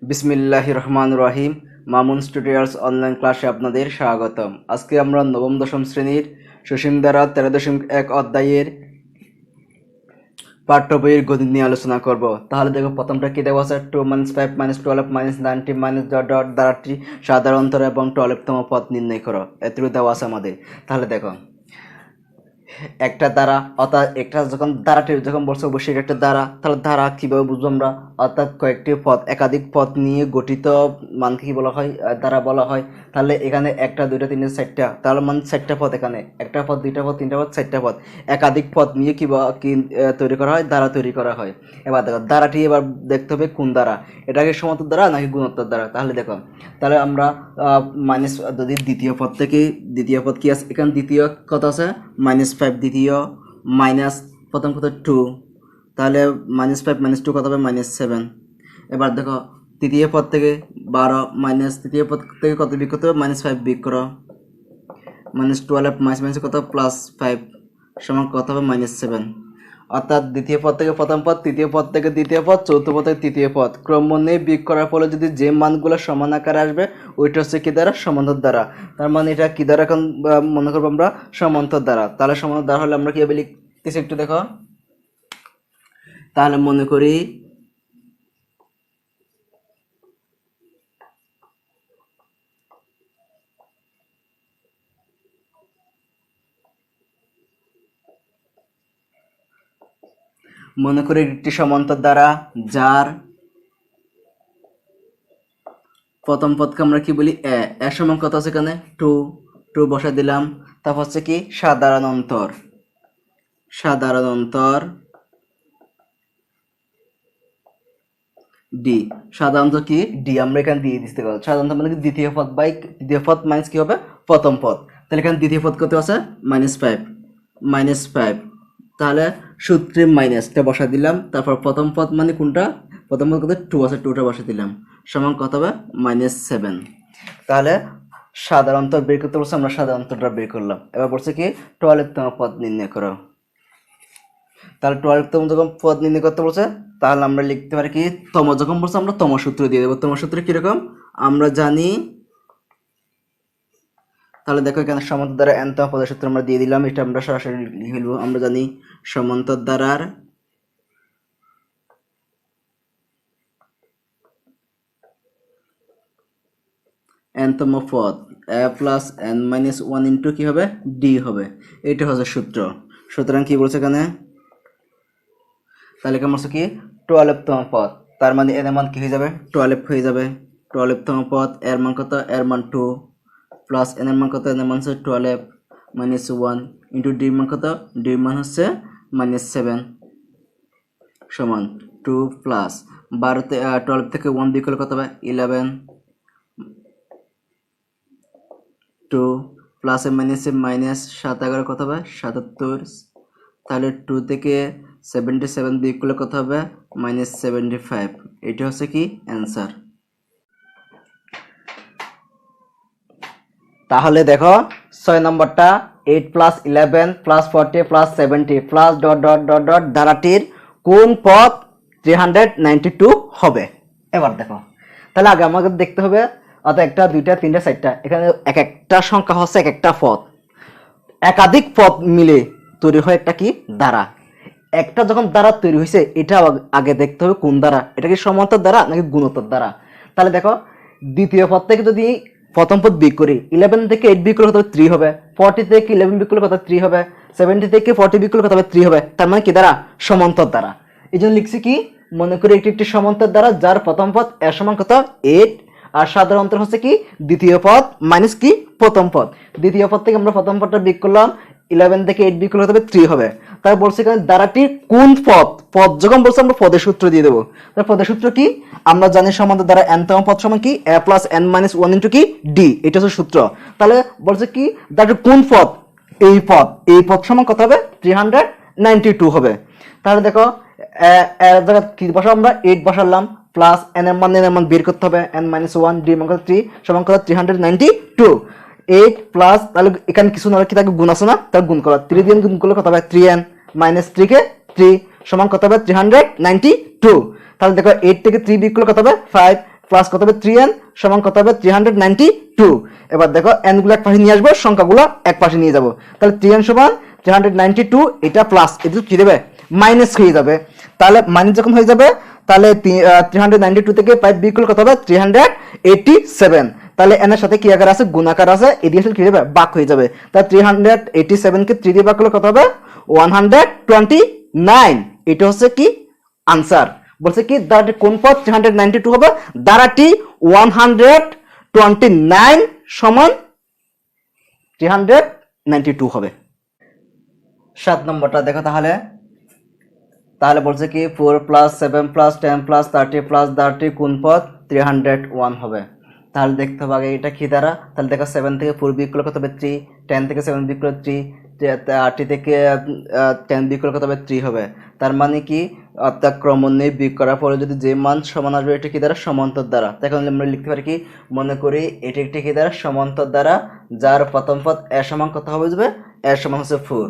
বিসমিল্লাহির রহমানির রহিম। Mamun's tutorials online ক্লাসে আপনাদের স্বাগতম। আজকে আমরা নবম দশম শ্রেণীর সসীম ধারা 13.1 অধ্যায়ের পাঠ্য বইয়ের গণিত নিয়ে আলোচনা করব। তাহলে দেখো, প্রথমটা কি দেওয়া আছে? 2 - 5 - 12 - 90 - দ্বারাটি সাধারণতর এবং 12তম পদ নির্ণয় করো, এতটুকু দেওয়া আছে আমাদের। তাহলে দেখো, একটা দ্বারা, অর্থাৎ একটা যখন দ্বারাটি যখন বলছে অবশ্যই একটা দ্বারা, তাহলে দ্বারা কিভাবে বুঝবো আমরা? অর্থাৎ কয়েকটি পদ, একাধিক পদ নিয়ে গঠিত মানকে কি বলা হয়? দ্বারা বলা হয়। তাহলে এখানে একটা, দুইটা, তিনটা, চারটা, তাহলে মান চারটা পদ। এখানে একটা পদ, দুইটা পদ, তিনটা পদ, চারটা পদ, একাধিক পদ নিয়ে কি তৈরি করা হয়? দ্বারা তৈরি করা হয়। এবার দেখো, দ্বারাটি এবার দেখতে হবে কোন দ্বারা, এটা কি সমান্তর দ্বারা নাকি গুণোত্তর দ্বারা। তাহলে দেখো, তাহলে আমরা মাইনাস, যদি দ্বিতীয় পদ থেকে, দ্বিতীয় পদ কি আছে এখানে? দ্বিতীয় কত আছে? -5। দ্বিতীয় মাইনাস প্রথম কত? 2। তাহলে -5 - 2 কত হবে? -7। এবার দেখো, তৃতীয় পদ থেকে 12 মাইনাস, তৃতীয় পদ থেকে কত বিয়োগ করতে হবে? -5 বিয়োগ করো। -12 মাইনাস কত? +5 সমান কত হবে? -7। অর্থাৎ দ্বিতীয় পদ থেকে প্রথম পদ, তৃতীয় পদ থেকে দ্বিতীয় পদ, চতুর্থ পদ থেকে তৃতীয় পদ ক্রমান্বয়ে বিয়োগ করার ফলে যদি যে মানগুলো সমান আকারে আসবে, ওইটা হচ্ছে কি দ্বারা? সমান্তর দ্বারা। তার মানে এটা কি দ্বারা? এখন মনে করবো আমরা সমান্তর দ্বারা। তাহলে সমান্তর দ্বারা হলে আমরা কিভাবে লিখতেছি একটু দেখো। তাহলে মনে করি একটি সমান্তর দ্বারা যার প্রথম পদকে আমরা কি বলি? এ সমান কত আছে এখানে? 2 বসা দিলাম। তারপর হচ্ছে কি? সাধারণ অন্তর ডি। সাধারণত কি? ডি আমরা এখানে দিয়ে দিতে পারবো। সাধারণত মানে কি? দ্বিতীয় পদ বাই তৃতীয় পদ মাইনাস কি হবে? প্রথম পদ। তাহলে এখানে দ্বিতীয় পদ কত আছে? -5। তাহলে সূত্রে মাইনাসটা বসা দিলাম। তারপর প্রথম পদ মানে কোনটা? প্রথম পদ কত? 2 আছে, 2টা বসা দিলাম। সমান কত হবে? -7। তাহলে সাধারণত বের করতে বলছে, আমরা সাধারণতটা বের করলাম। এবার বলছে কি? 12তম পদ নির্ণয় করো। তাহলে 12তম যখন পদ নির্ণয় করতে বলছে, তাহলে আমরা লিখতে পারি কি? তম যখন বলছে আমরা তম সূত্র দিয়ে দেবো। তম সূত্র কিরকম আমরা জানি। তাহলে দেখো, এখানে সমান্তর দ্বারা nতম পদের সূত্র আমরা দিয়ে দিলাম। এটা আমরা সরাসরি লিখে ফেলবো। আমরা জানি সমান্তর দ্বারার nতম পদ a + n - 1 ইন্টু কি হবে? d হবে। এটা হচ্ছে সূত্র। সুতরাং কি বলছে এখানে? তাহলে কেমন হচ্ছে কি? 12তম পদ। তার মানে এর মান কি হয়ে যাবে? 12 হয়ে যাবে। 12তম পদ, এর মান কত? এর মান 2 প্লাস n এর মান কত? n এর মান হচ্ছে 12 - 1 ইন্টু d এর মান কত? d এর মান হচ্ছে -7 সমান 2 প্লাস 12 থেকে 1 বিয়োগ করলে কত হবে? 11 2 প্লাস মাইনাসে মাইনাস 7 11 কত হবে? 77। তাহলে 2 থেকে 77 বিয়োগ করলে কত হবে? -75। এটা হচ্ছে কি? অ্যান্সার। তাহলে দেখো 6 নম্বরটা 8 + 11 + 40 + 70 plus dot dot dot dot ধারাটির কোন পদ 392 হবে? এবার দেখো, তাহলে আগে আমাকে দেখতে হবে, অর্থাৎ একটা, দুইটা, তিনটা, চারটা, এখানে এক একটা সংখ্যা হচ্ছে এক একটা পদ। একাধিক পদ মিলে তৈরি হয় একটা কি? দ্বারা। একটা যখন দ্বারা তৈরি হয়েছে, এটা আগে দেখতে হবে কোন দ্বারা। এটা কি সমান্তর দ্বারা নাকি গুণোত্তর দ্বারা? তাহলে দেখো, দ্বিতীয় পদ থেকে যদি প্রথম পদ বিয়োগ করি, 11 থেকে 8 বিয়োগ করলে কত হবে? 3 হবে। 40 থেকে 11 বিয়োগ করলে কত? 3 হবে। 70 থেকে 40 বিয়োগ করলে কত হবে? 3 হবে। তার মানে কি দ্বারা? সমান্তর দ্বারা। এই জন্য লিখছি কি? মনে করি একটি সমান্তর দ্বারা যার প্রথম পদ এর সমান কত? 8, আর সাধারণ অন্তর হচ্ছে কি? দ্বিতীয় পদ মাইনাস কি? প্রথম পদ। দ্বিতীয় পদ থেকে আমরা প্রথম পদটা বিয়োগ করলাম, 11 থেকে 8 বিয়োগ করলে হবে 3 হবে। তাই বলছে এখানে দ্বারাটির কোন পদ? পদ যখন বলছে আমরা পদের সূত্র দিয়ে দেবো। তার পদের সূত্র কি? আমরা জানি সমান্তর দ্বারা nতম পদ সমান কি? a + n - 1 ইন্টু কি? d। এটা হচ্ছে সূত্র। তাহলে বলছে কি? দ্বারাটির কোন পদ? এই পদ। এই পদ সমান কত হবে? 392 হবে। তাহলে দেখো, কি বসাবো আমরা? 8 বসালাম প্লাস n এর মান বের করতে হবে। n - 1 d মান কত? 3 সমান কত? 392। 8 প্লাস, তাহলে এখানে কিছু না কি থাকে? গুণ আছে না? তাহলে গুণ করা, 3 দিয়ে গুণ করলে কত হবে? 3n - 3 কে 3 সমান কত হবে? 392। তাহলে দেখো, 8 থেকে 3 বিয়োগ করলে কত হবে? 5। প্লাস কত হবে 3n সমান কত হবে 392। এবার দেখো n গুলো এক পাশে নিয়ে আসবো, সংখ্যাগুলো এক পাশে নিয়ে যাব। তাহলে 3n সমান 392, এটা প্লাস এটা কি দেবে মাইনাস হয়ে যাবে। তাহলে মাইনাস যখন হয়ে যাবে তাহলে 392 থেকে 5 বিয়োগ করলে কত হবে 387। তাহলে n এর সাথে কি আকার আছে গুণাকার আছে, এদিকে আসলে কি হবে ভাগ হয়ে যাবে। তাহলে 387 কে 3 দিয়ে ভাগ করলে কত হবে 129। এটা হচ্ছে কি আনসার। বলছে কি দ্বারাটি কোন পদ 392 হবে, দ্বারাটি 129 সমান 392 হবে। 7 নম্বরটা দেখো তাহলে বলছে কি 4 + 7 + 10 + 30 + 30 কোন পদ 301 হবে। তাহলে দেখতে হবে আগে এটা কি দ্বারা। তাহলে দেখো 7 থেকে 4 বিয়োগ করলে কত হবে 3, 10 থেকে 7 বিয়োগ করলে 3, 30 থেকে 10 বিয়োগ করলে কত হবে 3 হবে। তার মানে কি অর্থাৎ ক্রমান্বয়ে বিয়োগ করার পরে যদি যে মান সমান আসবে এটা কি দ্বারা সমান্তর দ্বারা। এখন আমরা লিখতে পারি কি মনে করি এটি একটি কি দ্বারা সমান্তর দ্বারা, যার প্রথম পদ এ সমান কত হবে এ সমান হচ্ছে 4।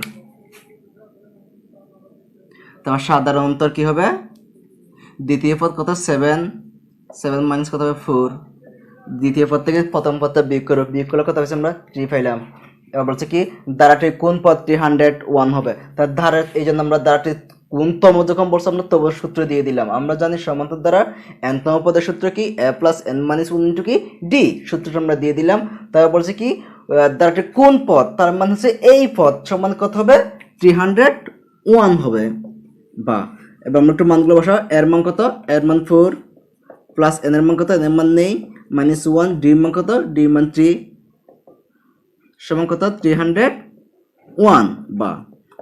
তোমার সাধারণ অন্তর কি হবে, দ্বিতীয় পদ কত 7 মাইনাস কত হবে 4, দ্বিতীয় পদ থেকে প্রথম পদটা বিয়োগ করলে কত হয়েছে আমরা 3 পাইলাম। এবার বলছে কি দ্বারাটির কোন পদ 301 হবে। তার ধারা এই জন্য আমরা দ্বারাটির কোনতম যখন বলছে আমরা তম সূত্র দিয়ে দিলাম। আমরা জানি সমান্তর দ্বারা n তম পদের সূত্র কি a + n - 1 কি d, সূত্রটা আমরা দিয়ে দিলাম। তারপর বলছে কি দ্বারাটির কোন পদ, তার মানে হচ্ছে এই পদ সমান কত হবে 301 হবে। বা এবার আমরা একটু মানগুলো বসাও। এর মান কত, এর মান 4 প্লাস n এর মান কত, n এর মান নেই, -1, d এর মান কত, d এর মান 3 সমান কত 301। বা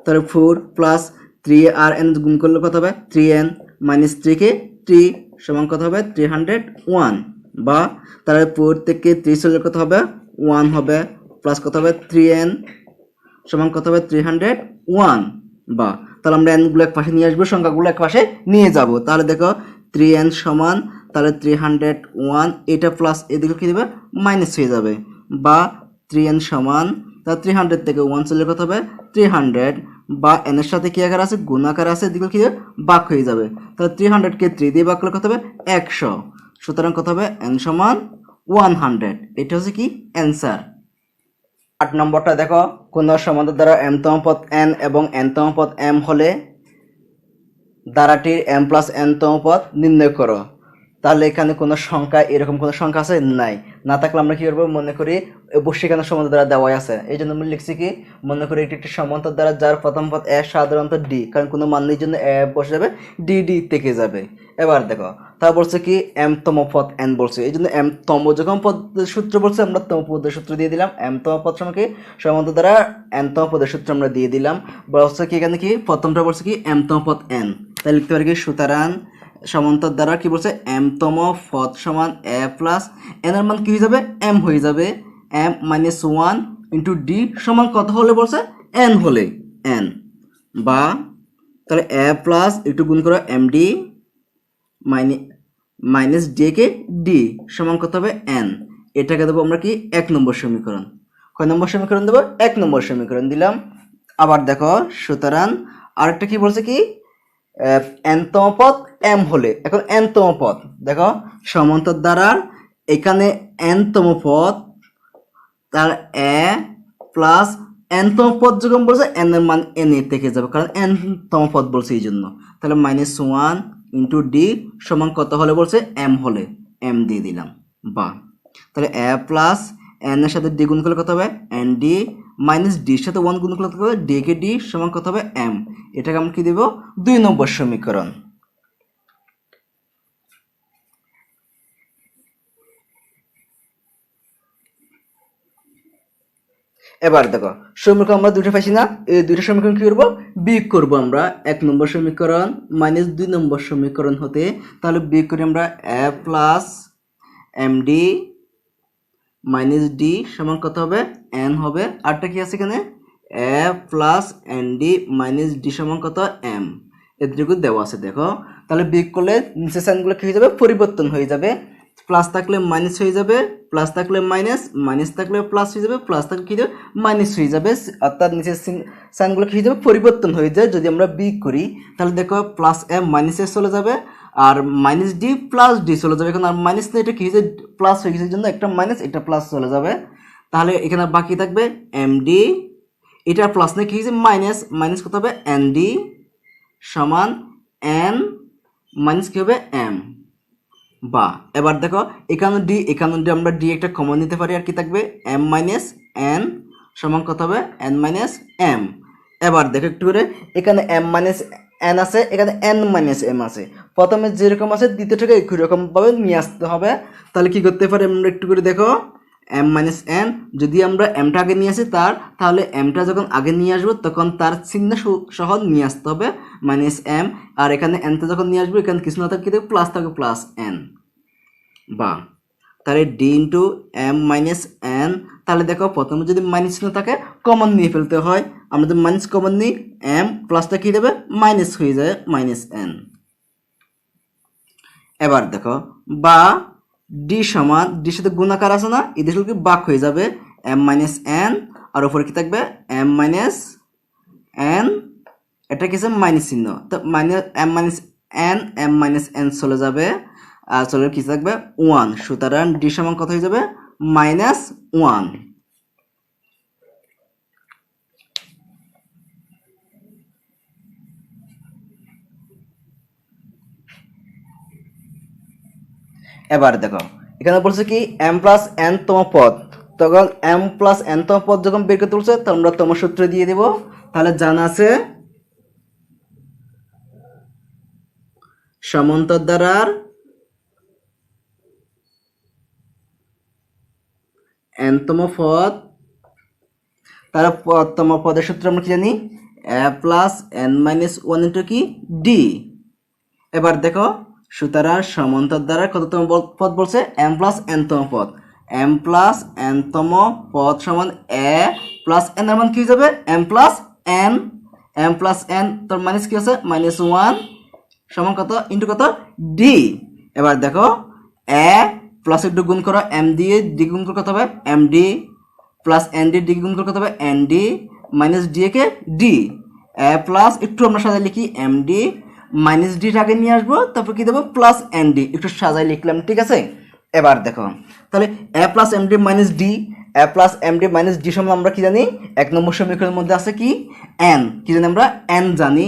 তাহলে 4 প্লাস 3 আর n গুণ করলে কত হবে 3n - 3 কে 3 সমান কত হবে 301। বা তাহলে 4 থেকে 3 চলে কত হবে 1 হবে, প্লাস কত হবে 3n সমান কত হবে 301। বা তাহলে আমরা n গুলো এক পাশে নিয়ে আসবো, সংখ্যাগুলো এক পাশে নিয়ে যাব। তাহলে দেখো 3n সমান তাহলে 301, এটা প্লাস এদিকে কি দেবে মাইনাস হয়ে যাবে। বা 3n সমান তাহলে 300 থেকে 1 চলে কত হবে 300। বা n এর সাথে কি আকার আছে গুণাকার আছে, এদিকে কি ভাগ হয়ে যাবে। তাহলে 300 কে 3 দিয়ে ভাগ করলে কত হবে 100। সুতরাং কত হবে n সমান 100। এটা হচ্ছে কি অ্যান্সার। 8 নম্বরটা দেখো কোন সমান্তর দ্বারা m তম পদ n এবং n তম পদ m হলে দ্বারাটির m + n তম পদ নির্ণয় করো। তাহলে এখানে কোনো সংখ্যা এরকম কোনো সংখ্যা আছে নাই, না থাকলে আমরা কি করবো মনে করি অবশ্যই এখানে সমান্তর দ্বারা দেওয়াই আছে। এই জন্য আমরা লিখছি কি মনে করি এটি একটি সমান্তর দ্বারা যার প্রথম পদ এ সাধারণত d, কারণ কোনো মানের জন্য এ বসে যাবে d থেকে যাবে। এবার দেখো তা বলছে কি m তম পদ n বলছে, এই জন্য m তম যখন পদের সূত্র বলছে আমরা তম পদের সূত্র দিয়ে দিলাম। m তম পদ সমান কি সমান্তর দ্বারা n তম পদের সূত্র আমরা দিয়ে দিলাম। বলছে কি এখানে কি প্রথমটা বলছে কি m তম পদ n, তাই লিখতে পারি কি সুতরাং সমান্তর দ্বারা কি বলছে m তম পদ সমান a + n এর মান কি হয়ে যাবে m হয়ে যাবে, m - 1 * d সমান কত হলে বলছে n হলে n। বা তাহলে a প্লাস একটু গুণ করো md মাইনাস d কে d সমান কত হবে n। এটাকে দেবো আমরা কি 1 নম্বর সমীকরণ। কয় নম্বর সমীকরণ দেবো 1 নম্বর সমীকরণ দিলাম। আবার দেখো সুতরাং আরেকটা কি বলছে কি n তম পদ m হলে, এখন n তম পদ দেখো সমান্তর দ্বারা এখানে n তম পদ তার a প্লাস n তম পদ যখন বলছে n এর মান n এর থেকে যাবে, কারণ n তম পদ বলছে এই জন্য। তাহলে -1 * d সমান কত হলে বলছে m হলে m দিয়ে দিলাম। বা তাহলে a প্লাস n এর সাথে d গুণ করলে কত হবে nd মাইনাস d এর সাথে 1 গুণ করলে কত হবে d কে d সমান কত হবে m। এটাকে আমরা কি দেব 2 নম্বর সমীকরণ। এবার দেখো সমীকরণ আমরা দুটো পাইছি না, এই দুটো সমীকরণ কি করবো বিয়োগ করবো আমরা 1 নম্বর সমীকরণ মাইনাস 2 নম্বর সমীকরণ হতে। তাহলে বিয়োগ করি আমরা a plus md minus d সমান কত হবে n হবে। আরটা কি আছে এখানে a plus nd minus d সমান কত m, এটুকু দেওয়া আছে। দেখো তাহলে বিয়োগ করলে নিচের সাইনগুলো কি হয়ে যাবে পরিবর্তন হয়ে যাবে, প্লাস থাকলে মাইনাস হয়ে যাবে, প্লাস থাকলে মাইনাস, মাইনাস থাকলে প্লাস হয়ে যাবে, প্লাস থাকলে কি মাইনাস হয়ে যাবে। অর্থাৎ নিচের সাইনগুলো কি হয়ে যাবে পরিবর্তন হয়ে যায় যদি আমরা বিয়োগ করি। তাহলে দেখো প্লাস m মাইনাসে চলে যাবে, আর মাইনাস ডি প্লাস ডি চলে যাবে, এখন আর মাইনাস নেই, এটা কি হয়েছে প্লাস হয়ে গেছে, জন্য একটা মাইনাস এটা প্লাস চলে যাবে। তাহলে এখানে বাকি থাকবে এম ডি, এটা প্লাস নেই কি হয়েছে মাইনাস, মাইনাস কত হবে এন ডি সমান এন মাইনাস কি হবে এম। বা এবার দেখো এখানে ডি আমরা ডি একটা কমন নিতে পারি, আর কি থাকবে এম মাইনাস এন সমান কত হবে এন মাইনাস এম। এবার দেখো একটু করে, এখানে এম মাইনাস এন আছে, এখানে এন মাইনাস এম আছে, প্রথমে যেরকম আছে দ্বিতীয়টাকে একই রকমভাবে নিয়ে আসতে হবে। তাহলে কি করতে পারি আমরা একটু করে দেখো, এম মাইনাস এন যদি আমরা এমটা আগে নিয়ে আসি তাহলে এমটা যখন আগে নিয়ে আসবো তখন তার চিহ্ন সহ নিয়ে আসতে হবে মাইনাস এম, আর এখানে এনটা যখন নিয়ে আসবো এখানে কিছু না থাকে কি প্লাস থাকে প্লাস এন। বা তাহলে D into M minus N, তাহলে দেখো প্রথমে যদি মাইনাস চিহ্ন থাকে কমন নিয়ে ফেলতে হয়, আমরা যদি মাইনাস কমন নিই এম প্লাসটা কি দেবে মাইনাস হয়ে যায় মাইনাস এন। এবার দেখো বা ডি সমান ডির সাথে গুণাকার আছে না, এদের কি বাক হয়ে যাবে এম মাইনাস এন, আর উপরে কি থাকবে এম মাইনাস এন, এটা কি মাইনাস চিহ্ন, তো মাইনাস এম মাইনাস এন চলে যাবে, আর চলে কি থাকবে ওয়ান, সুতরাং ডি সমান কত হয়ে যাবে মাইনাস ওয়ান। এবার দেখো এখানে বলছে কি এম প্লাস এন তম পদ, তখন এম প্লাস এন তম পদ যখন বের করতে বলছে তখন আমরা তম সূত্র দিয়ে দেব। তাহলে জানা আছে সমান্তর দ্বারার এনতম পদ, তাহলে তম পদের সূত্র আমরা কি জানি A plus N minus one into কি ডি। এবার দেখো সুতরাং সমান্তর দ্বারা কততম পদ বলছে এম প্লাস এনতম পদ, এম প্লাস এনতম পদ সমান এ প্লাস এন এর মান কি হয়ে যাবে M plus N, M plus N তোর মাইনাস কি আছে মাইনাস ওয়ান সমান কত ইন্টু কত ডি। এবার দেখো এ প্লাস একটু গুণ করো এম দিয়ে ডি গুণ করে কত হবে M D plus N D D গুণ করে কত হবে এন ডি মাইনাস ডি কে ডি, এ প্লাস একটু আমরা সাজাই লিখি এম ডি মাইনাস ডির আগে নিয়ে আসবো, তারপর কি দেবো প্লাস এন ডি একটু সাজাই লিখলাম, ঠিক আছে। এবার দেখো তাহলে A plus M D minus D, A plus M D minus D সমান আমরা কি জানি এক নম্বর সমীকরণের মধ্যে আছে কি এন, কি জানি আমরা এন জানি,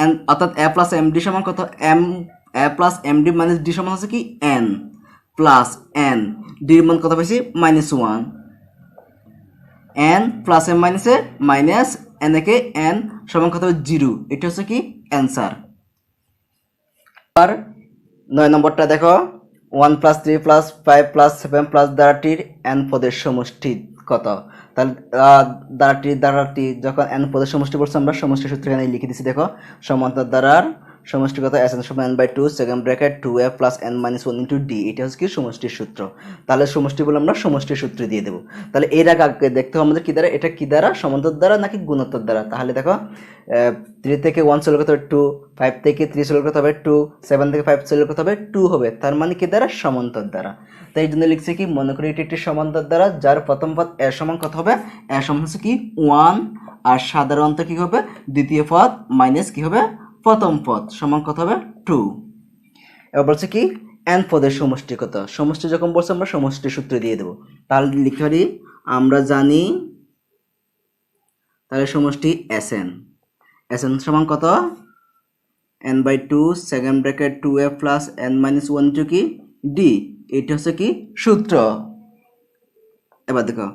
এন অর্থাৎ এ প্লাস এম ডি সমান কত M, A plus M D minus D সমান আছে কি এন প্লাস এন, ডির মান কত পাইছি minus one, N plus M মাইনাসে মাইনাস এন একে এন সমান কত হবে জিরো, এটা হচ্ছে কি অ্যান্সার। আর 9 নম্বরটা দেখো 1 প্লাস 3 প্লাস 5 প্লাস 7 প্লাস দ্বারাটির এন পদের সমষ্টি কত। তাহলে দ্বারাটি যখন এন পদের সমষ্টি বলছে আমরা সমষ্টি সূত্র এখানে লিখে দিচ্ছি, দেখো সমান্তর দ্বারার সমষ্টি কত এস এন সমান N by two second bracket 2a plus N minus one into D, এটা হচ্ছে কি সমষ্টির সূত্র। তাহলে সমষ্টি বলে আমরা সমষ্টির সূত্র দিয়ে দেবো। তাহলে এর আগে দেখতে হবে আমাদের কি দ্বারা, এটা কি দ্বারা সমান্তর দ্বারা নাকি গুণোত্তর দ্বারা। তাহলে দেখো 3 থেকে 1 চলে কত হবে 2, 5 থেকে 3 চলে কত হবে 2, 7 থেকে 5 চলে কত হবে 2 হবে, তার মানে কি দ্বারা সমান্তর দ্বারা। তাই এই জন্য লিখছে কি মনে করি এটি একটি সমান্তর দ্বারা যার প্রথম পদ এর সমান কত হবে এর সমান হচ্ছে কি 1, আর সাধারণত কি হবে দ্বিতীয় পদ মাইনাস কি হবে প্রথম পদ সমান কত হবে 2। এবার বলছে কি এন পদের সমষ্টি কত, সমষ্টি যখন বলছে আমরা সমষ্টি সূত্র দিয়ে দেবো। তাহলে লিখতে পারি আমরা জানি তাহলে সমষ্টি এস এন, এস এন সমান কত N by two second bracket 2a plus N minus one to কি ডি, এটা হচ্ছে কি সূত্র। এবার দেখো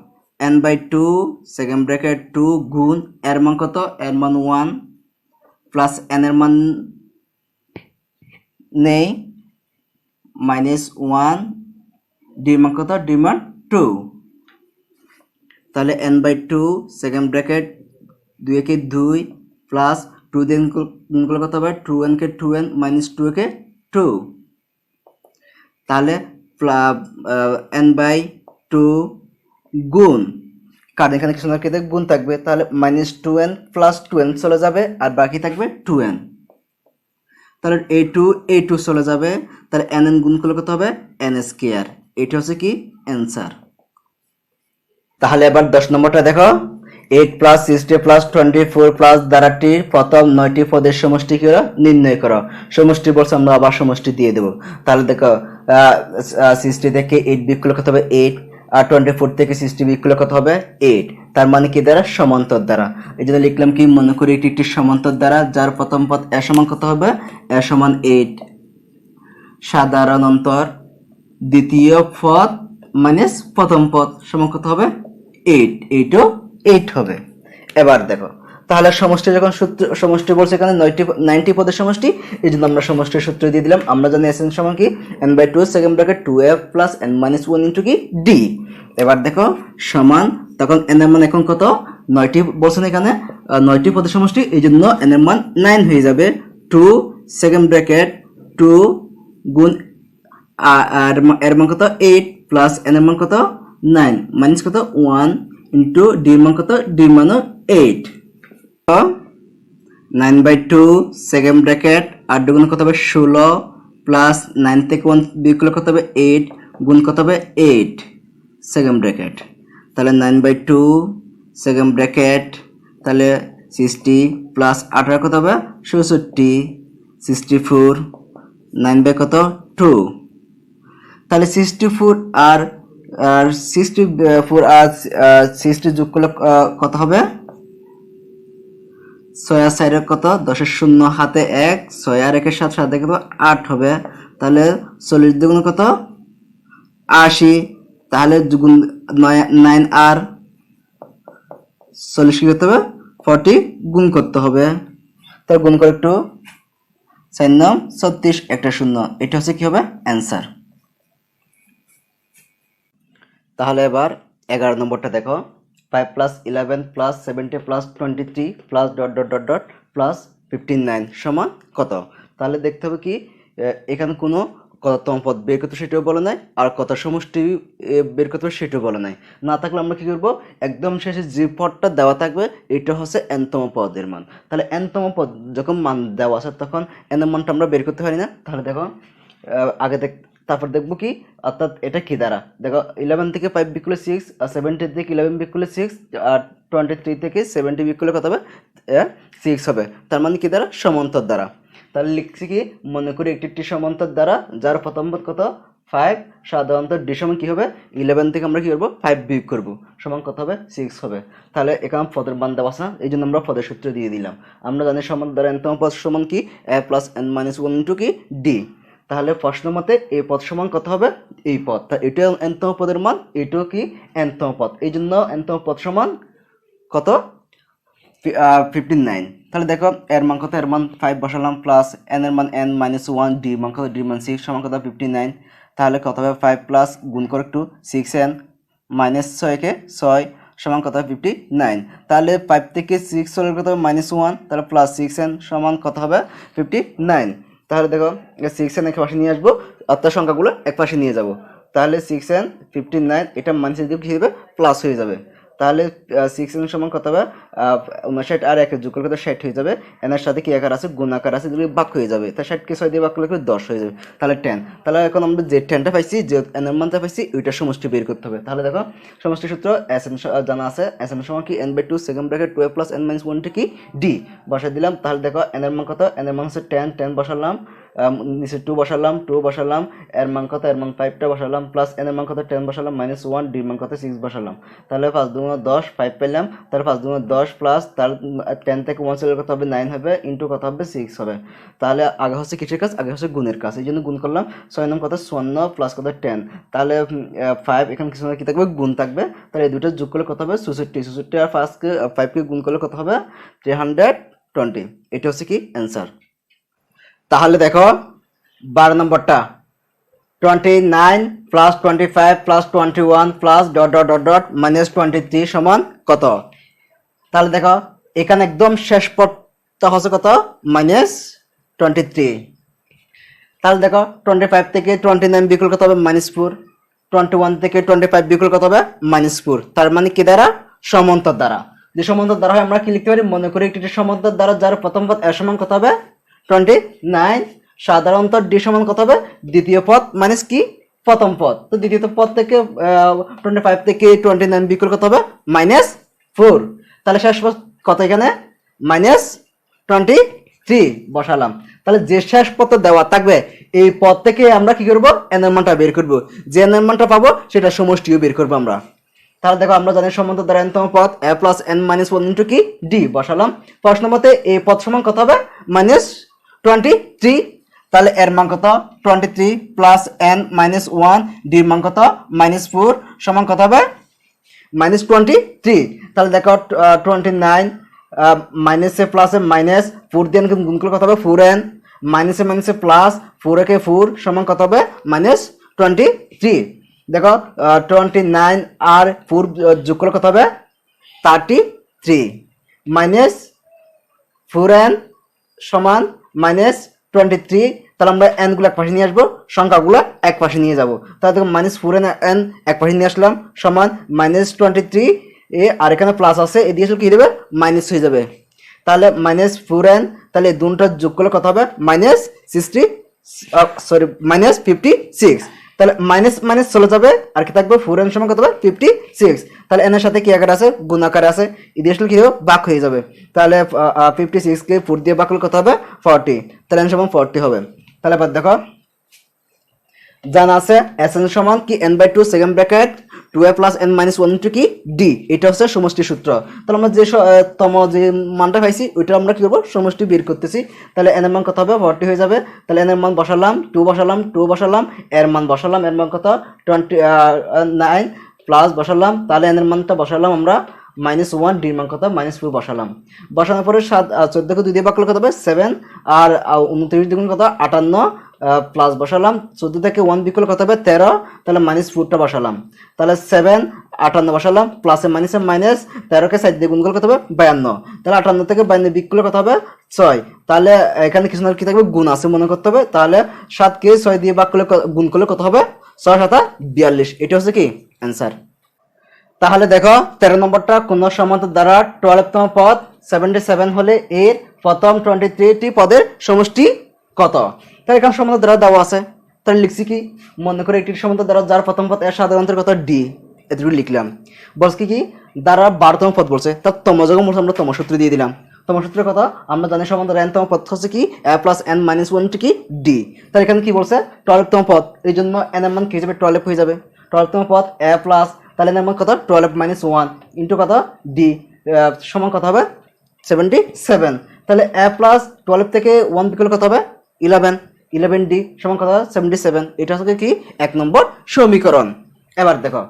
N by two second bracket 2 গুণ এর মান কত এর মান 1 প্লাস এন এর মান নেই মাইনাস 1 ডি মান কত ডি মান 2, তাহলে N by two second bracket 2 কে 2 প্লাস 2 দিয়ে গুণ করলে কত হবে 2n কে 2n মাইনাস 2 কে 2, তাহলে n বাই 2 গুণ কারণ এখানে কিছু না কেটে গুণ থাকবে, তাহলে মাইনাস 2n প্লাস 2n চলে যাবে আর বাকি থাকবে 2n, তাহলে a2 চলে যাবে, তাহলে nn গুণ করলে কত হবে n স্কয়ার, এটা হচ্ছে কি অ্যান্সার। তাহলে এবার 10 নম্বরটা দেখো 8 প্লাস 60 প্লাস 24 প্লাস দ্বারাটির প্রথম 9টি পদের সমষ্টি কি হলো নির্ণয় করো। সমষ্টি বলছে আমরা আবার সমষ্টি দিয়ে দেব। তাহলে দেখো 60 থেকে 8 বিয়োগ করলে কত হবে 8, আর 24 থেকে 60 বিয়োগ করলে কত হবে 8। তার মানে কি দ্বারা সমান্তর দ্বারা। এই জন্য লিখলাম কি, মনে করি এটি একটি সমান্তর দ্বারা যার প্রথম পদ a সমান কত হবে, a সমান 8 সাধারণ অন্তর দ্বিতীয় পদ মাইনাস প্রথম পদ সমান কত হবে 8, এইটাও 8 হবে। এবার দেখো তাহলে সমষ্টি যখন সূত্র সমষ্টি বলছে এখানে 90 পদের সমষ্টি, এই জন্য আমরা সমষ্টির সূত্র দিয়ে দিলাম। আমরা জানি এস এন সমান কি n/2 second bracket 2f plus n-1 into কি d। এবার দেখো সমান, তখন n এর মান এখন কত 9টি বলছেন এখানে, 9টি পদের সমষ্টি, এই জন্য n এর মান 9 হয়ে যাবে। 2 সেকেন্ড ব্র্যাকেট 2 গুণ আর এর মান কত 8 প্লাস n এর মান কত 9 মাইনাস কত 1 ইন্টু d এর মান কত, d এর মান 8। 9/2 সেকেন্ড ব্র্যাকেট 8 গুণ কত হবে 16 প্লাস 9 থেকে 1 বিয়োগ করলে কত হবে 8 গুণ কত হবে 8 সেকেন্ড ব্র্যাকেট। তাহলে 9/2 সেকেন্ড ব্র্যাকেট তাহলে 60 প্লাস 18 কত হবে 64 64 9 কত 2। তাহলে 64 আর 64 আর 60 যোগ করলে কত হবে 6 আর 4 কত 10 এর 0 হাতে 1, 6 আর 1 এর 7 সাথে কত 8 হবে। তাহলে 40 দ্বিগুণ কত 80। তাহলে গুণ 9 আর 40 কি করতে হবে 40 গুণ করতে হবে। তাহলে গুণ করে একটু 4 9 36 একটা 0, এটা হচ্ছে কি হবে অ্যান্সার। তাহলে এবার 11 নম্বরটা দেখো, 5 plus 11 plus 70 plus 23 plus dot dot dot dot plus 59 সমান কত। তাহলে দেখতে হবে কি এখানে কোনো কততম পদ বের করতে সেটাও বলে নাই, আর কত সমষ্টি বের করতে হবে সেটাও বলে নাই। না থাকলে আমরা কি করব, একদম শেষে যে পদটা দেওয়া থাকবে এটা হচ্ছে nতম পদের মান। তাহলে nতম পদ যখন মান দেওয়া আছে তখন n এর মানটা আমরা বের করতে পারি না। তাহলে দেখো আগে তারপর দেখবো কি, অর্থাৎ এটা কি দ্বারা, দেখো 11 থেকে 5 বিয়োগ করলে 6, আর 70 থেকে 11 বিয়োগ করলে 6, আর 23 থেকে 70 বিয়োগ করলে কত হবে 6 হবে। তার মানে কি দ্বারা সমান্তর দ্বারা। তাহলে লিখছি কি, মনে করি একটি সমান্তর দ্বারা যার প্রথম পদ কত 5, সাধারণত ডি সমান কি হবে 11 থেকে আমরা কি করবো 5 বিয়োগ করবো সমান কত হবে 6 হবে। তাহলে এখানে পদের মান দেওয়া আছে না, এই জন্য আমরা পদের সূত্র দিয়ে দিলাম। আমরা জানি সমান্তর দ্বারা nতম পদ সমান কি a প্লাস n-1 ইন্টু কি d। তাহলে প্রশ্ন মতে এই পদ সমান কত হবে এই পদ, তা এটাও nতম পদের মান, এটাও কি nতম পদ, এই জন্য nতম পদ সমান কত 59। তাহলে দেখো এর মান কত, এর মান 5 বসালাম প্লাস n এর মান n-1, d মান কত, d মান 6 সমান কত 59। তাহলে কত হবে 5 প্লাস গুণ করে একটু 6n মাইনাস 6 কে 6 সমান কত 59। তাহলে 5 থেকে 6 চলে কত হবে -1, তাহলে প্লাস 6n সমান কত হবে 59। তাহলে দেখো 6n এক পাশে নিয়ে আসবো, অর্থাৎ সংখ্যাগুলো এক পাশে নিয়ে যাব। তাহলে 6n 59 এটা মাইনাসের দিকে কি হবে প্লাস হয়ে যাবে। তাহলে 6n সমান কত হবে 59 আর 1 যোগ করলে কত 60 হয়ে যাবে। n এর সাথে কি আকার আছে গুণ আকার আছে, দুটো ভাগ হয়ে যাবে। তাহলে 60 কে 6 দিয়ে ভাগ করলে 10 হয়ে যাবে। তাহলে 10। তাহলে এখন আমরা যে 10টা পাইছি, যে n এর মানটা পাইছি, ওইটার সমষ্টি বের করতে হবে। তাহলে দেখো সমষ্টি সূত্র Sn জানা আছে, Sn সমান কি n/2 second bracket 12 plus n-1 টা কি d বসাই দিলাম। তাহলে দেখো n এর মান কত, n এর মান হচ্ছে 10 বসালাম, নিচে 2 বসালাম, 2 বসালাম, এর মান কত, এর মান 5টা বসালাম, প্লাস n এর মান কত 10 বসালাম, -1, d এর মান কত 6 বসালাম। তাহলে 5 2 10 5 পেলাম। তাহলে 5 2 10 প্লাস তার 10 থেকে 1 চলে কত হবে 9 হবে, ইন্টু কত হবে 6 হবে। তাহলে আগে হচ্ছে কিসের কাজ, আগে হচ্ছে গুণের কাজ, এই জন্য গুণ করলাম। 6 নাম কত 54 প্লাস কত 10, তাহলে 5 এখানে কিছু না কি থাকবে গুণ থাকবে। তাহলে এই দুটো যোগ করলে কত হবে 64 আর 5 কে গুণ করলে কত হবে 320। এটা হচ্ছে কি অ্যান্সার। তাহলে দেখো 12 নম্বরটা 29 plus 25 plus 21 plus dot dot dot dot minus 23 সমান কত। তাহলে দেখো এখানে একদম শেষ পদটা হচ্ছে কত -23। তাহলে দেখো 25 থেকে 29 বিয়োগ কত হবে -4, 21 থেকে 25 বিয়োগ কত হবে -4। তার মানে কি দ্বারা সমান্তর দ্বারা। যে সমান্তর দ্বারা হয় আমরা কি লিখতে পারি, মনে করি একটি সমান্তর দ্বারা যার প্রথম পদ এর সমান কত হবে 29, সাধারণত ডি সমান কত হবে দ্বিতীয় পদ মাইনাস কি প্রথম পদ। তো দ্বিতীয় পদ থেকে 25 থেকে 29 বিয়োগ কত হবে -4। তাহলে শেষ পদ কত এখানে -23 বসালাম। তাহলে যে শেষ পদটা দেওয়া থাকবে এই পদ থেকে আমরা কি করব n এর মানটা বের করব, যে n এর মানটা পাবো সেটা সমষ্টিও বের করব আমরা। তাহলে দেখো আমরা জানি সমান্তর দ্বারা n তম পদ a plus n minus 1 into কি d বসালাম। প্রশ্ন মতে এই পদ সমান কত হবে -23। তাহলে এর মান কত 23 প্লাস n মাইনাস 1 d এর মান কত -4 সমান কত হবে -23। তাহলে দেখো 29 মাইনাসে প্লাসে -4 দিয়ে গুণ করলে কত হবে 4n মাইনাসে মাইনাসে প্লাস 4 কে 4 সমান কত হবে -23। দেখো 29 আর 4 যোগ করলে কত হবে 33 মাইনাস 4n সমান -23। তাহলে আমরা n গুলো এক পাশে নিয়ে আসবো, সংখ্যাগুলো এক পাশে নিয়ে যাব। তাহলে দেখো -4n এক পাশে নিয়ে আসলাম সমান -23 আর এখানে প্লাস আছে এদিকে কি দেবে মাইনাস হয়ে যাবে। তাহলে -4n তাহলে এই দুটো যোগ করলে কত হবে -56। তাহলে মাইনাস মাইনাস চলে যাবে আর কি থাকবে 4n সমান কত হবে 56। তাহলে n এর সাথে কি আকারে আছে গুণ আকারে আছে এদিকে কি হবে ভাগ হয়ে যাবে। তাহলে 56 কে 4 দিয়ে ভাগ করলে কত হবে 40। তাহলে n সমান 40 হবে। তাহলে এবার দেখো জানা আছে Sn সমান কি n/2 second bracket 2a plus n minus 1 into কি d, এটা হচ্ছে সমষ্টি সূত্র। তাহলে আমরা যে তম যে মানটা পাইছি ওইটা আমরা কি করবো সমষ্টি বের করতেছি। তাহলে n এর মান কত হবে 40 হয়ে যাবে। তাহলে n এর মান বসালাম 2 বসালাম এর মান বসালাম, এর মান কত 29 প্লাস বসালাম, তাহলে n এর মানটা বসালাম আমরা -1 d এর মান কত -4 বসালাম। বসানোর পরে 14 কে 2 দিয়ে ভাগ করলে কত হবে 7 আর 29 দ্বিগুণ কত 58 প্লাস বসালাম 14 থেকে 1 বিয়োগ করলে কত হবে 13, তাহলে -4টা বসালাম। তাহলে 7 58 বসালাম প্লাসে মাইনাসে মাইনাস 13 কে 7 দিয়ে গুণ করলে কত হবে 52, তাহলে 58 থেকে 52 বিয়োগ করলে কত হবে 6। তাহলে এখানে কিছু না কি থাকবে গুণ আছে মনে করতে হবে। তাহলে 7 কে 6 দিয়ে ভাগ করলে গুণ করলে কত হবে 6 7 42, এটা হচ্ছে কি অ্যান্সার। তাহলে দেখো 13 নম্বরটা কোন সমান্তর দ্বারা 12 তম পদ 77 হলে এর প্রথম 23টি পদের সমষ্টি কত। তাহলে এখানে সমান্তর দ্বারা দেওয়া আছে, তাহলে লিখছি কি মনে করে একটি সমান্তর দ্বারা যার প্রথম পদ এর সাধারণত কত d, এটুকু লিখলাম। বলছি কি দ্বারা 12তম পদ বলছে তার তম যখন বলছে আমরা তম সূত্র দিয়ে দিলাম। তম সূত্রের কথা আমরা জানি সমান্তর n তম পদ হচ্ছে কি a plus n minus 1 into কি d। তাহলে এখানে কি বলছে 12 তম পদ, এই জন্য n এর মান কি হয়ে যাবে 12 হয়ে যাবে। 12 তম পদ a প্লাস তাহলে n এর মান কত 12 মাইনাস 1 ইন্টু কত d সমান কত হবে 77। তাহলে a প্লাস 12 থেকে 1 বিয়োগ করলে কত হবে 11d সমান কত হবে 77। এটা হচ্ছে কি 1 নম্বর সমীকরণ। এবার দেখো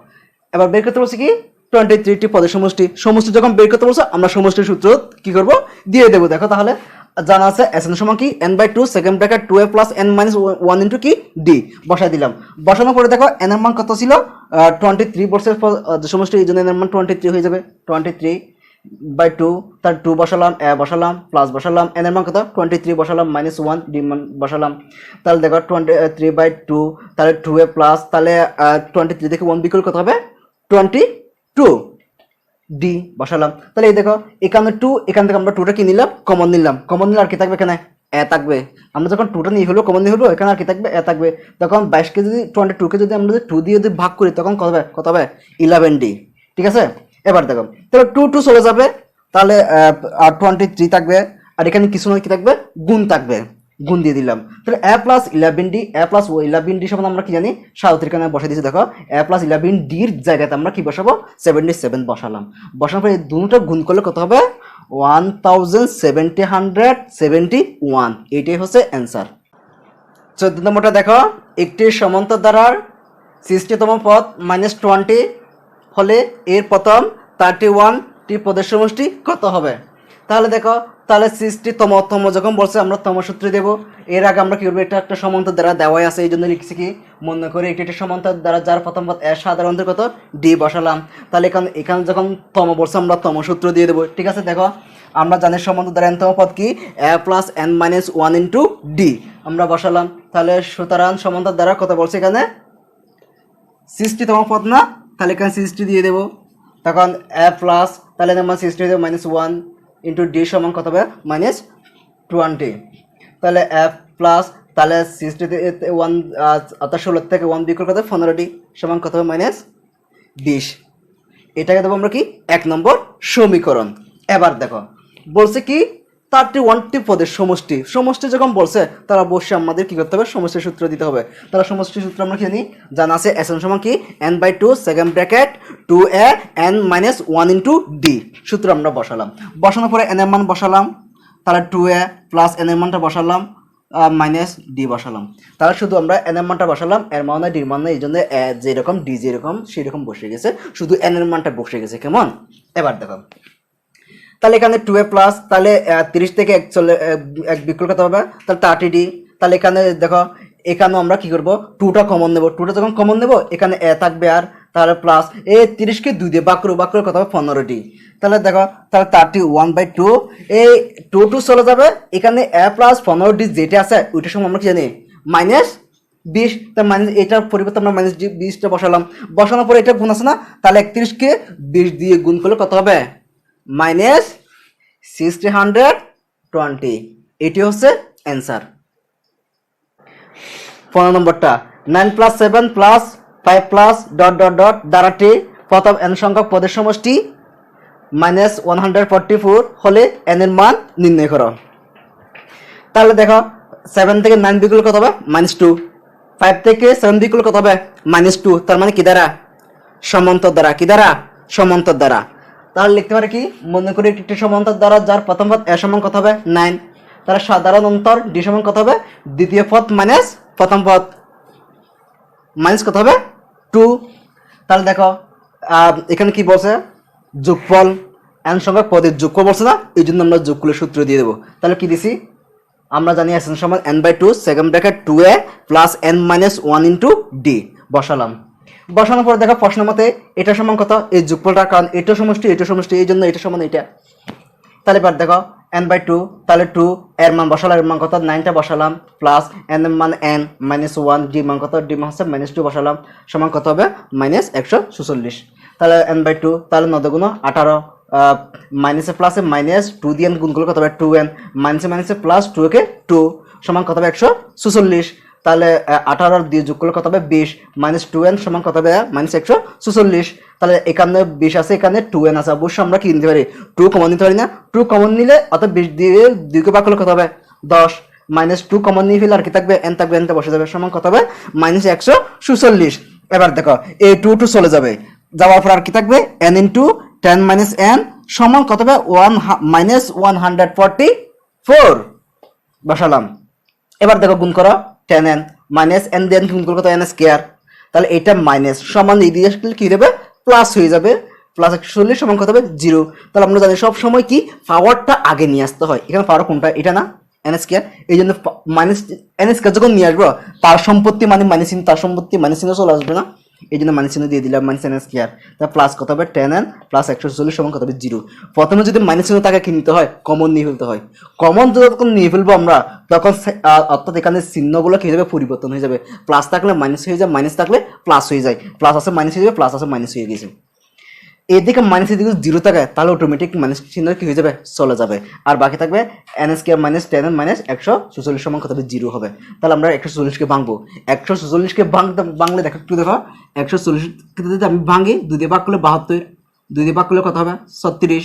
এবার বের করতে বলছি কি 23টি পদের সমষ্টি। সমষ্টি যখন বের করতে বলছে আমরা সমষ্টির সূত্র কি করব দিয়ে দেবো। দেখো তাহলে জানা আছে Sn সমান কি n/2 second bracket 2a plus n minus 1 into কি d বসাই দিলাম। বসানোর পরে দেখো n এর মান কত ছিল 23 বর্ষের সমষ্টি, এই জন্য n এর মান 23 হয়ে যাবে। 23/2 তার 2 বসালাম a বসালাম প্লাস বসালাম n এর মান কত 23 বসালাম -1 d মান বসালাম। তাহলে দেখো 23/2 তাহলে 2a প্লাস তাহলে 23 থেকে 1 বিয়োগ কত হবে 22 d বসালাম। তাহলে এই দেখো এখানে 2, এখান থেকে আমরা 2টা কি নিলাম কমন নিলাম। কমন নিলে আর কি থাকবে এখানে a থাকবে। আমরা যখন 2টা নিয়ে হলো কমন নিয়ে হলো এখানে আর কি থাকবে a থাকবে। তখন 22 কে যদি 22 কে যদি আমরা 2 দিয়ে যদি ভাগ করি তখন কত হবে 11d, ঠিক আছে। এবার দেখো তাহলে 2 চলে যাবে, তাহলে আর 23 থাকবে আর এখানে কিছু না কি থাকবে গুণ থাকবে, গুণ দিয়ে দিলাম। তাহলে a plus 11d a plus 11d সমান আমরা কি জানি সাউথের এখানে বসাই দিয়েছি। দেখো a প্লাস 11d এর জায়গাতে আমরা কি বসাবো 77 বসালাম। বসানোর পরে এই দুটো গুণ করলে কত হবে 1771, এটাই হচ্ছে অ্যান্সার। 14 নম্বরটা দেখো একটি সমান্তর দ্বারার 60তম পদ -20 হলে এর প্রথম 31টি পদের সমষ্টি কত হবে। তাহলে দেখো তাহলে 60তম যখন বলছে আমরা তম সূত্র দেব। এর আগে আমরা কি করবো এটা একটা সমান্তর দ্বারা দেওয়াই আছে এই জন্য লিখছি কি মনে করে একটি সমান্তর দ্বারা যার প্রথম পদ এর সাধারণত কত d বসালাম। তাহলে এখানে যখন তম বলছে আমরা তম সূত্র দিয়ে দেবো, ঠিক আছে। দেখো আমরা জানি সমান্তর দ্বারা n তম পদ কি a plus n minus 1 into d আমরা বসালাম। তাহলে সুতরাং সমান্তর দ্বারা কত বলছে এখানে 60তম পদ না, তাহলে এখানে 60 দিয়ে দেবো। তখন a প্লাস তাহলে আমরা 60 দেবো -1 ইন্টু d সমান কত হবে -20। তাহলে f প্লাস তাহলে 60 1 অর্থাৎ 16 থেকে 1 বিয়োগ কত 15d সমান কত হবে -20। এটাকে দেবো আমরা কি 1 নম্বর সমীকরণ। এবার দেখো বলছে কি 31টি পদের সমষ্টি। সমষ্টি যখন বলছে তারা অবশ্যই আমাদের কি করতে হবে, সমষ্টির সূত্র দিতে হবে। তাহলে সমষ্টির সূত্র আমরা কি জানি, জানা আছে Sn সমান কি n/2 second bracket 2a n - 1 * d। সূত্র আমরা বসানোর পরে n এর মান বসালাম, তাহলে 2a প্লাস n এর মানটা বসালাম মাইনাস ডি বসালাম। তাহলে শুধু আমরা n এর মানটা বসালাম, এর মান ডি মান এই জন্য যেরকম ডি যেরকম সেরকম বসে গেছে, শুধু n এর মানটা বসে গেছে। কেমন? এবার দেখো তাহলে এখানে 2a প্লাস, তাহলে 30 থেকে 1 বিকল্প কত হবে, তাহলে 30d। তাহলে এখানে দেখো এখানেও আমরা কি করব, 2টা কমন নেব। 2টা যখন কমন নেব এখানে a থাকবে, আর তাহলে প্লাস এই 30কে 2 দিয়ে ভাগ করব, কত হবে 15d। তাহলে দেখো তাহলে 31/2 এই 2 চলে যাবে, এখানে a প্লাস 15d যেটা আছে ওইটার সময় আমরা কি জানি -20। তার মাইনাস এটার পরিবর্তে আমরা -20টা বসালাম। বসানোর পরে এটা গুণ আছে না, তাহলে 31কে 20 দিয়ে গুণ করলে কত হবে -620। এটি হচ্ছে অ্যান্সার। 15 নম্বরটা 9 + 7 + 5 + ... দ্বারাটি প্রথম n সংখ্যক পদের সমষ্টি -144 হলে n এর মান নির্ণয় করো। তাহলে দেখো 7 থেকে 9 বিকল্প কত হবে -2, 5 থেকে 7 বিকল্প কত হবে -2। তার মানে কি দ্বারা সমান্তর দ্বারা, কি দ্বারা সমান্তর দ্বারা। তাহলে লিখতে পারে কি, মনে করি একটি সমান্তর দ্বারা যার প্রথম পদ a সমান কত হবে 9, তাহলে সাধারণ অন্তর d সমান কত হবে, দ্বিতীয় পদ মাইনাস প্রথম পদ মাইনাস কত হবে 2। তাহলে দেখো এখানে কি বলছে, যোগফল n সংখ্যক পদের যোগফল বলছে না, এই জন্য আমরা যোগফলের সূত্র দিয়ে দেবো। তাহলে কি দিছি, আমরা জানি Sn সমান n/2 second bracket 2a plus n - 1 * d বসালাম। বসানোর পর দেখো প্রশ্ন মতে এটা সমান কত, এই যোগফলটা, কারণ এটা সমষ্টি এই জন্য এটা সমান এটা। তাহলে এবার দেখো n/2, তাহলে 2 এর মান বসালাম, এর মান কত 9টা বসালাম, প্লাস n এর মান n - 1, d মান কত, d মান হচ্ছে -2 বসালাম, সমান কত হবে -146। তাহলে n/2, তাহলে 9 × 18, মাইনাসে প্লাসে -2 দিয়ে গুণ করলে কত হবে 2n, মাইনাসে প্লাস 2 কে 2 সমান কত হবে 146। তাহলে 18 দিয়ে যোগ করলে কত হবে 20, -2n সমান কত হবে -146। তাহলে এখানে 20 আছে, এখানে 2n আছে, অবশ্যই আমরা কি নিতে পারি 2 কমন নিতে পারি না। 2 কমন নিলে অর্থাৎ 20 দিয়ে 2 কে ভাগ করলে কত হবে 10, -2 কমন নিয়ে ফেলে আর কি থাকবে n থাকবে, n টা বসে যাবে, সমান কত হবে -146। এবার দেখো এই 2 চলে যাবে, যাওয়ার পর আর কি থাকবে n * 10 - n সমান কত হবে -144 বসালাম। এবার দেখো গুণ করো 10n -n দিয়ে গুণ করলে কত n²। তাহলে এটা মাইনাস সমান এই দিয়ে আসলে কি হবে প্লাস হয়ে যাবে, প্লাস 140 সমান কত হবে 0। তাহলে আমরা জানি সব সময় কি পাওয়ারটা আগে নিয়ে আসতে হয়। এখানে পাওয়ার কোনটা, এটা না n², এই জন্য n² যখন নিয়ে আসবো তার সম্পত্তি মানে মাইনাস চিহ্ন, তার সম্পত্তি মাইনাস চিহ্ন চলে আসবে না, এই জন্য মাইনাস চিহ্ন দিয়ে দিলাম -n²। তা প্লাস কত হবে 10n প্লাস 140 সমান কত হবে 0। প্রথমে যদি মাইনাস চিহ্ন তাকে কি নিতে হয়, কমন নিয়ে ফেলতে হয়। কমন যখন নিয়ে ফেলবো আমরা তখন অর্থাৎ এখানে চিহ্নগুলো কি হয়ে যাবে পরিবর্তন হয়ে যাবে, প্লাস থাকলে মাইনাস হয়ে যায়, মাইনাস থাকলে প্লাস হয়ে যায়, প্লাস আছে মাইনাস হয়ে যাবে, প্লাস আছে মাইনাস হয়ে গেছে। এদিকে মাইনাসের দিকে 0 থাকে তাহলে অটোমেটিক মাইনাস চিহ্ন কি হয়ে যাবে চলে যাবে, আর বাকি থাকবে n² - 10n - 146 সমান কত হবে 0 হবে। তাহলে আমরা 146কে ভাঙবো, 146কে ভাঙলে দেখো একটু দেখো 146কে যদি আমি ভাঙি 2 দিয়ে ভাগ করলে 72, 2 দিয়ে ভাগ করলে কত হবে 36,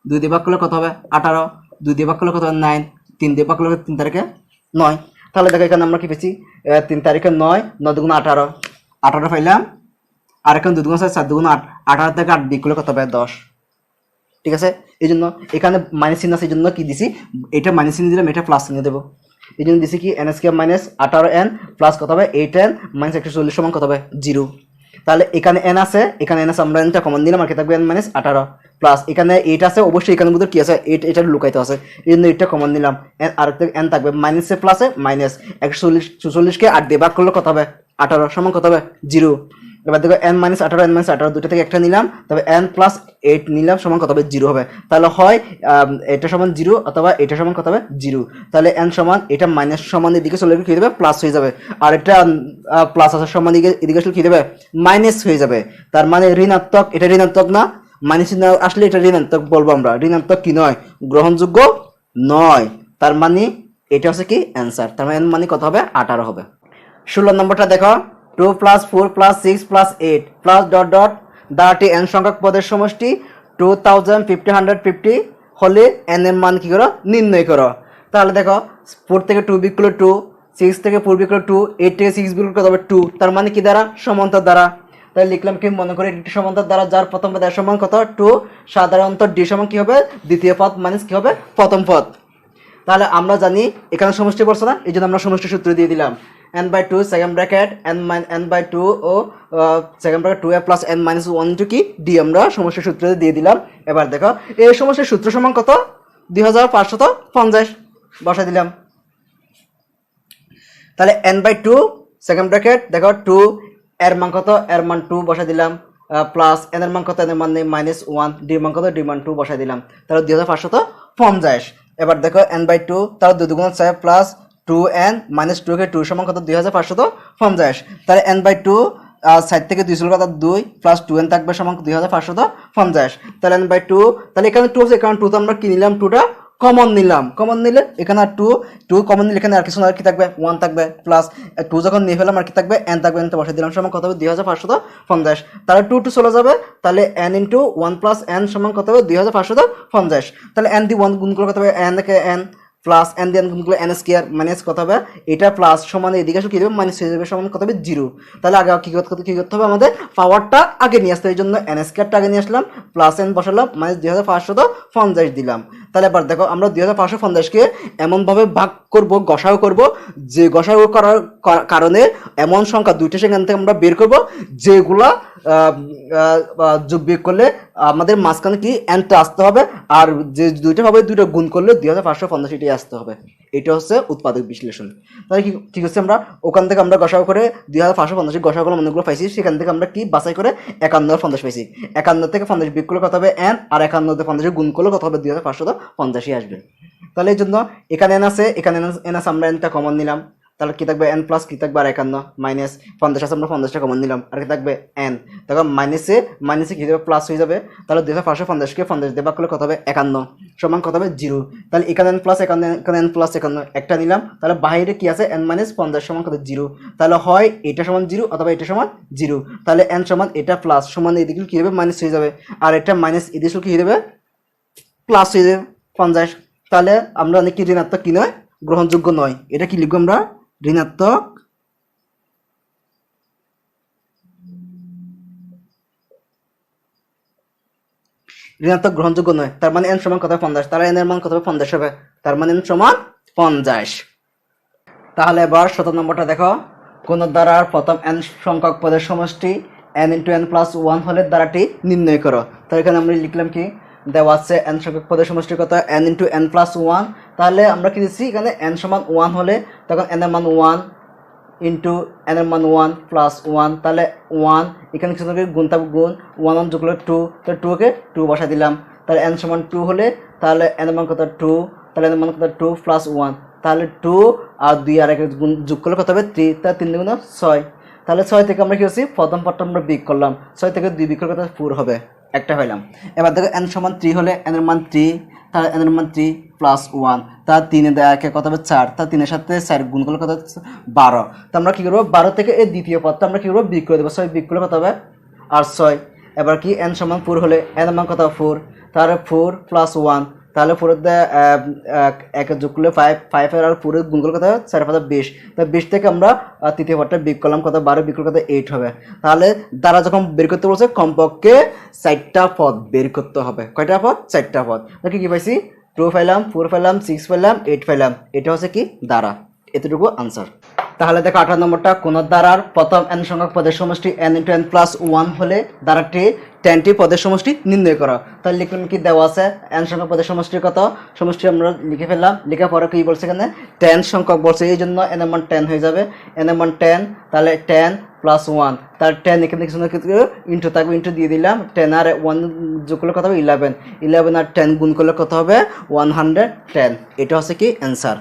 2 দিয়ে ভাগ করলে কত হবে 18, 2 দিয়ে ভাগ করলে কত হবে 9, 3 দিয়ে ভাগ করলে 3 তারিখে 9। তাহলে দেখো এখানে আমরা কি পেয়েছি 3 তারিখে 9, 9 × 18, 18 পাইলাম, আর এখন 2 × 4 4 × 8, 18 থেকে 8 বিয়োগ করলে কত হবে 10। ঠিক আছে, এই জন্য এখানে মাইনাস চিহ্ন আছে, এই জন্য কি দিছি এটা মাইনাস চিহ্ন দিলাম, এটা প্লাস চিহ্ন দেবো, এই জন্য দিছি কি n² - 18n প্লাস কত হবে 8n - 140 সমান কত হবে 0। তাহলে এখানে n আছে, এখানে n আছে, আমরা nটা কমন দিলাম, আর কি থাকবে n - 18 প্লাস এখানে 8 আছে, অবশ্যই এখানে মধ্যে কি আছে 8, এটা লুকাইতে আছে, এই জন্য এটা কমন নিলাম, আর n থাকবে মাইনাসে প্লাসে মাইনাস 146কে 8 দিয়ে ভাগ করলে কত হবে 18 সমান কত হবে 0। এবার দেখো n - 18 n - 18 দুটো থেকে একটা নিলাম, তবে n + 8 নিলাম সমান কত হবে 0 হবে। তাহলে হয় এটা সমান 0 অথবা এটা সমান কত হবে 0। তাহলে n সমান এটা মাইনাস সমান এদিকে চলে গেলে কি দেবে প্লাস হয়ে যাবে, আর এটা প্লাস আছে সমান এদিকে আসলে কি দেবে মাইনাস হয়ে যাবে। তার মানে ঋণাত্মক, এটা ঋণাত্মক না, মাইনাস চিহ্ন আসলে এটা ঋণাত্মক বলবো আমরা, ঋণাত্মক কি নয় গ্রহণযোগ্য নয়। তার মানে এটা হচ্ছে কি অ্যান্সার, তার মানে n মানে কত হবে 18 হবে। 16 নম্বরটা দেখো 2 + 4 + 6 + 8 + ... দ্বারাটি n সংখ্যক পদের সমষ্টি 2050 হলে n এর মান কি করো নির্ণয় করো। তাহলে দেখো 4 থেকে 2 বিয়োগ করলে 2, 6 থেকে 4 বিয়োগ করলে 2, 8 থেকে 6 বিয়োগ করলে কত হবে 2, তার মানে কি দ্বারা সমান্তর দ্বারা। তাহলে লিখলাম কি মনে করে একটি সমান্তর দ্বারা যার প্রথম পদ সমান কত 2, সাধারণত d সমান কি হবে দ্বিতীয় পদ মাইনাস কি হবে প্রথম পদ। তাহলে আমরা জানি এখানে সমষ্টি পড়ছে না, এই জন্য আমরা সমষ্টি সূত্র দিয়ে দিলাম n/2 সেকেন্ড ব্র্যাকেট n/2 ও second bracket 2a plus n minus 1 into কি d আমরা সমষ্টি সূত্র দিয়ে দিলাম। এবার দেখো এই সমষ্টির সূত্র সমান কত 2550 বসাই দিলাম। তাহলে n/2 সেকেন্ড ব্র্যাকেট দেখো 2 এর মান কত এর মান 2 বসাই দিলাম প্লাস n এর মান কত n এর মান মাইনাস 1 d এর মান কত d এর মান 2 বসাই দিলাম। তাহলে 2550। এবার দেখো n/2 তাহলে 2 দুগুণ 6 প্লাস 2n মাইনাস 2 কে 2 সমান কত 2550। তাহলে n/2 সাইড থেকে 2 চলে কত 2 প্লাস 2n থাকবে সমান 2550। তাহলে n/2 তাহলে এখানে 2 আছে, এখানে 2 তো আমরা কি নিলাম 2টা কমন নিলাম, কমন নিলে এখানে আর 2 কমন নিলে এখানে আর কিছু না কি থাকবে 1 থাকবে প্লাস 2 যখন নিয়ে ফেলাম আর কি থাকবে n থাকবে, n তো বসাই দিলাম সমান কত হবে 2550। তাহলে 2 চলে যাবে, তাহলে n ইনটু 1 প্লাস n সমান কত হবে 2550। তাহলে n দিয়ে 1 গুণ করে কত হবে n কে n প্লাস n দিয়ে n গুণ করলে n স্কয়ার মাইনাস কত হবে এটা প্লাস সমান এদিকে আসলে কি হবে মাইনাস হয়ে যাবে সমান কত হবে 0। তাহলে আগে কি করতে হবে আমাদের পাওয়ারটা আগে নিয়ে আসতে, এই জন্য n স্কয়ারটা আগে নিয়ে আসলাম প্লাস n বসালাম মাইনাস 2550 দিলাম। তাহলে এবার দেখো আমরা 2550 কে এমন ভাবে ভাগ করব গসাগু করব যে গসাগু করার কারণে এমন সংখ্যা দুইটা সেখান থেকে আমরা বের করব যেগুলা যোগ বিয়োগ করলে আমাদের মাঝখানে কি nটা আসতে হবে, আর যে দুইটা ভাবে দুইটা গুণ করলে 2550 এটাই আসতে হবে। এটা হচ্ছে উৎপাদক বিশ্লেষণ। তাহলে কি ঠিক আছে, আমরা ওখান থেকে আমরা গসাগু করে 2550 গসাগু করে অনেকগুলো পাইছি, সেখান থেকে আমরা কি বাছাই করে 51 পাইছি। 51 থেকে 50 বিয়োগ করলে কত হবে n, আর 51 থেকে 50 গুণ করলে কত হবে 2550 আসবে। তাহলে এই জন্য এখানে n আছে, এখানে n আছে, আমরা nটা কমন নিলাম, তাহলে কি থাকবে n প্লাস কি থাকবে আর 51 মাইনাস 50 আছে আমরা 50টা কমন নিলাম আর কি থাকবে n, দেখো মাইনাসে কি যাবে প্লাস হয়ে যাবে। তাহলে 2550 কে 50 দিয়ে ভাগ করলে কত হবে 51 সমান কত হবে 0। তাহলে এখানে n প্লাস এখানে n প্লাস 51 একটা নিলাম, তাহলে বাইরে কি আছে n মাইনাস 50 সমান কত 0। তাহলে হয় এটা সমান 0 অথবা এটা সমান 0। তাহলে n সমান এটা প্লাস সমান এদিকে কি হবে মাইনাস হয়ে যাবে, আর এটা মাইনাস এদিকে কি হয়ে যাবে প্লাস হয়ে যাবে 50। তাহলে আমরা অনেক কি ঋণাত্মক কি নয় গ্রহণযোগ্য নয়, এটা কি লিখবো আমরা ঋণাত্মক গ্রহণযোগ্য নয়। তার মানে n সমান কত 50, তাহলে n এর মান কত হবে 50 হবে, তার মানে n সমান 50। তাহলে এবার 17 নম্বরটা দেখো, কোন দ্বারার প্রথম n সংখ্যক পদের সমষ্টি n ইনটু n প্লাস 1 হলে দ্বারাটি নির্ণয় করো। তো এখানে আমরা লিখলাম কি দেওয়া আছে n সংখ্যক পদের সমষ্টি কত n ইনটু n প্লাস 1। তাহলে আমরা কি দিচ্ছি এখানে n সমান 1 হলে তখন n এর মান 1 ইন্টু n এর মান 1 প্লাস 1, তাহলে 1 এখানে কিছু গুণ থাকবে গুণ 1 যোগ করলে 2, তাহলে 2 কে 2 বসা দিলাম। তাহলে n সমান 2 হলে তাহলে n এর মান কত 2, তাহলে n এর মান কত 2 প্লাস 1, তাহলে 2 আর 2 আর 1 গুণ যোগ করলে কত হবে 3, তাহলে 3 দুগুণ 6। তাহলে 6 থেকে আমরা কি হচ্ছি প্রথম পার্টটা আমরা বিয়োগ করলাম, 6 থেকে 2 বিয়োগ করলে কত 4 হবে, একটা হইলাম। এবার দেখো n সমান 3 হলে n এর মান 3, তাহলে n এর মান 3 প্লাস 1, তার 3 দেয়াকে কত হবে 4, তার 3 এর সাথে 4 গুণ করলে কত 12। তো আমরা কি করব 12 থেকে এই দ্বিতীয় পদটা আমরা কি করব বিয়োগ করে দেব, 6 বিয়োগ করলে কত হবে আর 6। এবার কি n সমান 4 হলে n এর মান কত 4, তাহলে 4 প্লাস 1, তাহলে 4 এর দিয়ে 1 যোগ করলে 5, 5 এর আর 4 এর গুণ করলে কত হবে 4 5 20, তাহলে 20 থেকে আমরা তৃতীয় পদটা বিয়োগ করলাম কত 12 বিয়োগ করলে কত 8 হবে। তাহলে দ্বারা যখন বের করতে বলছে কমপক্ষে 4টা পদ বের করতে হবে, কয়টা পদ 4টা পদ। তাহলে কি পাইছি 2 পাইলাম, 4 পাইলাম, 6 পাইলাম, 8 পাইলাম, এটা হচ্ছে কি দ্বারা, এতটুকু আনসার। তাহলে দেখো 18 নম্বরটা, কোন দ্বারার প্রথম n সংখ্যক পদের সমষ্টি n ইনটু n প্লাস 1 হলে দ্বারাটি 10টি পদের সমষ্টি নির্ণয় করা। তাহলে লিখলাম কি দেওয়া আছে n সংখ্যক পদের সমষ্টি কত, সমষ্টি আমরা লিখে ফেললাম, লিখার পরে কি বলছে এখানে 10 সংখ্যক বলছে, এই জন্য n এর মান 10 হয়ে যাবে, n এর মান 10, তাহলে 10 প্লাস 1, তাহলে 10 এখানে কিছু না কিছু ইন্টু থাকবে, ইন্টু দিয়ে দিলাম, 10 আর 1 যোগ করলে কত হবে 11, 11 আর 10 গুণ করলে কত হবে 110, এটা হচ্ছে কি অ্যান্সার।